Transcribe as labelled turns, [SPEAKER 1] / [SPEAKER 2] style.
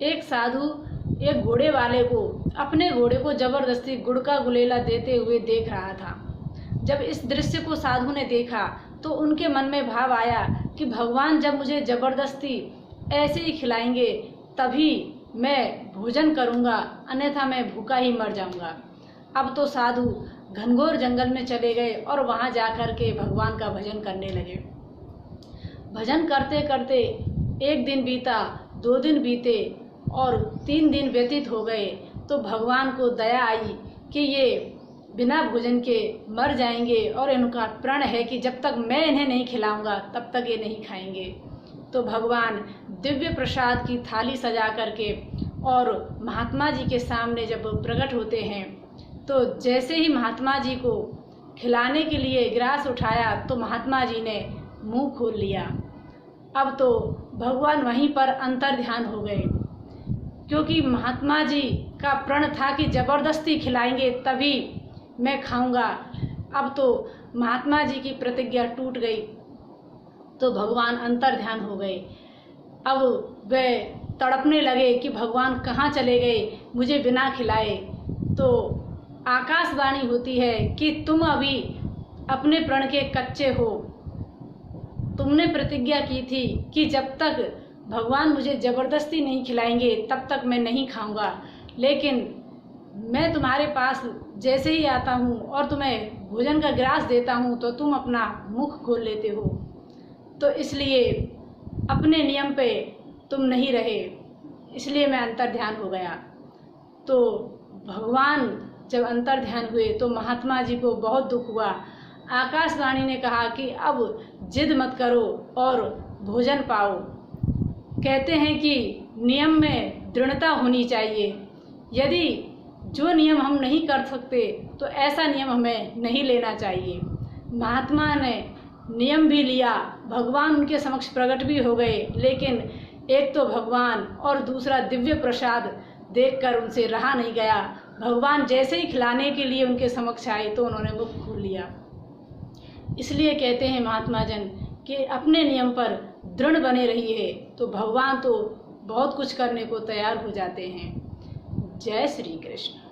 [SPEAKER 1] एक साधु एक घोड़े वाले को अपने घोड़े को जबरदस्ती गुड़ का गुलेला देते हुए देख रहा था। जब इस दृश्य को साधु ने देखा तो उनके मन में भाव आया कि भगवान जब मुझे जबरदस्ती ऐसे ही खिलाएंगे तभी मैं भोजन करूंगा, अन्यथा मैं भूखा ही मर जाऊंगा। अब तो साधु घनघोर जंगल में चले गए और वहां जाकर के भगवान का भजन करने लगे। भजन करते करते एक दिन बीता, 2 दिन बीते और 3 दिन व्यतीत हो गए। तो भगवान को दया आई कि ये बिना भोजन के मर जाएंगे और इनका प्रण है कि जब तक मैं इन्हें नहीं खिलाऊंगा तब तक ये नहीं खाएंगे। तो भगवान दिव्य प्रसाद की थाली सजा करके और महात्मा जी के सामने जब प्रकट होते हैं तो जैसे ही महात्मा जी को खिलाने के लिए ग्रास उठाया तो महात्मा जी ने मुंह खोल लिया। अब तो भगवान वहीं पर अंतर ध्यान हो गए, क्योंकि महात्मा जी का प्रण था कि जबरदस्ती खिलाएंगे तभी मैं खाऊंगा। अब तो महात्मा जी की प्रतिज्ञा टूट गई तो भगवान अंतर ध्यान हो गए। अब वे तड़पने लगे कि भगवान कहाँ चले गए मुझे बिना खिलाए। तो आकाशवाणी होती है कि तुम अभी अपने प्रण के कच्चे हो, तुमने प्रतिज्ञा की थी कि जब तक भगवान मुझे जबरदस्ती नहीं खिलाएंगे तब तक मैं नहीं खाऊंगा, लेकिन मैं तुम्हारे पास जैसे ही आता हूँ और तुम्हें भोजन का ग्रास देता हूँ तो तुम अपना मुख खोल लेते हो, तो इसलिए अपने नियम पे तुम नहीं रहे, इसलिए मैं अंतर ध्यान हो गया। तो भगवान जब अंतर ध्यान हुए तो महात्मा जी को बहुत दुख हुआ। आकाशवाणी ने कहा कि अब जिद मत करो और भोजन पाओ। कहते हैं कि नियम में दृढ़ता होनी चाहिए। यदि जो नियम हम नहीं कर सकते तो ऐसा नियम हमें नहीं लेना चाहिए। महात्मा ने नियम भी लिया, भगवान उनके समक्ष प्रकट भी हो गए, लेकिन एक तो भगवान और दूसरा दिव्य प्रसाद देखकर उनसे रहा नहीं गया। भगवान जैसे ही खिलाने के लिए उनके समक्ष आए तो उन्होंने मुख खोल लिया। इसलिए कहते हैं महात्मा जन कि अपने नियम पर दृढ़ बने रहिए तो भगवान तो बहुत कुछ करने को तैयार हो जाते हैं। जय श्री कृष्ण।